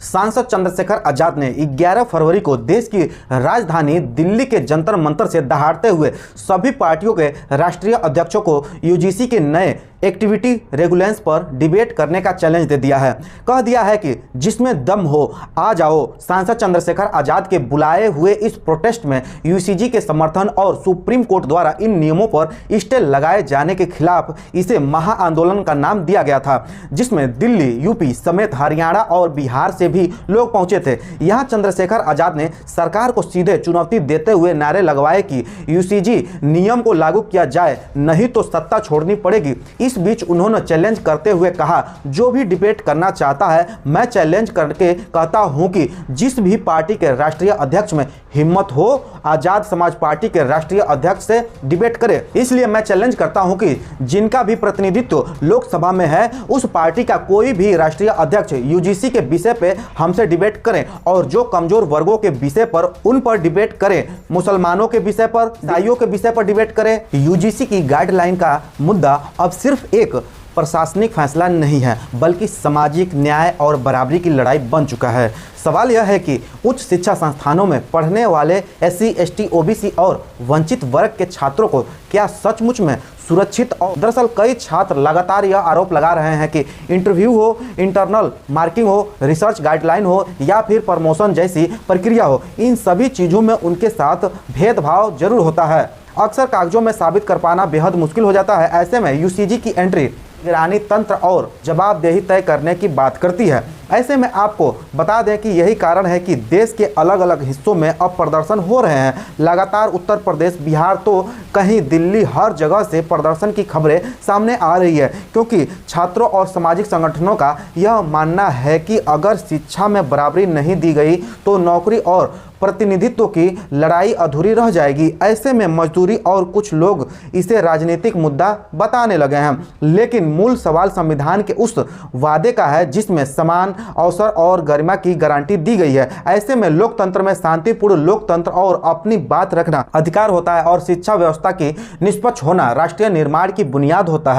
सांसद चंद्रशेखर आजाद ने 11 फरवरी को देश की राजधानी दिल्ली के जंतर मंतर से दहाड़ते हुए सभी पार्टियों के राष्ट्रीय अध्यक्षों को यूजीसी के नए एक्टिविटी रेगुलेशंस पर डिबेट करने का चैलेंज दे दिया है। कह दिया है कि जिसमें दम हो आ जाओ। सांसद चंद्रशेखर आजाद के बुलाए हुए इस प्रोटेस्ट में यूसीजी के समर्थन और सुप्रीम कोर्ट द्वारा इन नियमों पर स्टे लगाए जाने के खिलाफ इसे महाआंदोलन का नाम दिया गया था, जिसमें दिल्ली, यूपी समेत हरियाणा और बिहार से भी लोग पहुंचे थे। यहां चंद्रशेखर आजाद ने सरकार को सीधे चुनौती देते हुए नारे लगवाए कि यूसीजी नियम को लागू किया जाए, नहीं तो सत्ता छोड़नी पड़ेगी। इस बीच उन्होंने चैलेंज करते हुए कहा, जो भी डिबेट करना चाहता है मैं चैलेंज करके कहता हूं कि जिस भी पार्टी के राष्ट्रीय अध्यक्ष में हिम्मत हो आजाद समाज पार्टी के राष्ट्रीय अध्यक्ष से डिबेट करे। इसलिए मैं चैलेंज करता हूं कि जिनका भी प्रतिनिधित्व लोकसभा में है उस पार्टी का कोई भी राष्ट्रीय अध्यक्ष यूजीसी के विषय पे हमसे डिबेट करें, और जो कमजोर वर्गों के विषय पर उन पर डिबेट करें, मुसलमानों के विषय पर, ईसाइयों के विषय पर डिबेट करें। यूजीसी की गाइडलाइन का मुद्दा अब सिर्फ एक प्रशासनिक फैसला नहीं है, बल्कि सामाजिक न्याय और बराबरी की लड़ाई बन चुका है। सवाल यह है कि उच्च शिक्षा संस्थानों में पढ़ने वाले एससी, एसटी, ओबीसी और वंचित वर्ग के छात्रों को क्या सचमुच में सुरक्षित? और दरअसल कई छात्र लगातार यह आरोप लगा रहे हैं कि इंटरव्यू हो, इंटरनल मार्किंग हो, रिसर्च गाइडलाइन हो या फिर प्रमोशन जैसी प्रक्रिया हो, इन सभी चीज़ों में उनके साथ भेदभाव जरूर होता है। अक्सर कागजों में साबित कर पाना बेहद मुश्किल हो जाता है। ऐसे में यूसीजी की एंट्री निगरानी तंत्र और जवाबदेही तय करने की बात करती है। ऐसे में आपको बता दें कि यही कारण है कि देश के अलग अलग हिस्सों में अब प्रदर्शन हो रहे हैं। लगातार उत्तर प्रदेश, बिहार तो कहीं दिल्ली, हर जगह से प्रदर्शन की खबरें सामने आ रही है, क्योंकि छात्रों और सामाजिक संगठनों का यह मानना है कि अगर शिक्षा में बराबरी नहीं दी गई तो नौकरी और प्रतिनिधित्व की लड़ाई अधूरी रह जाएगी। ऐसे में मजदूरी और कुछ लोग इसे राजनीतिक मुद्दा बताने लगे हैं, लेकिन मूल सवाल संविधान के उस वादे का है जिसमें समान अवसर और गरिमा की गारंटी दी गई है। ऐसे में लोकतंत्र में शांतिपूर्ण लोकतंत्र और अपनी बात रखना अधिकार होता है, और शिक्षा व्यवस्था की निष्पक्ष होना राष्ट्रीय निर्माण की बुनियाद होता है।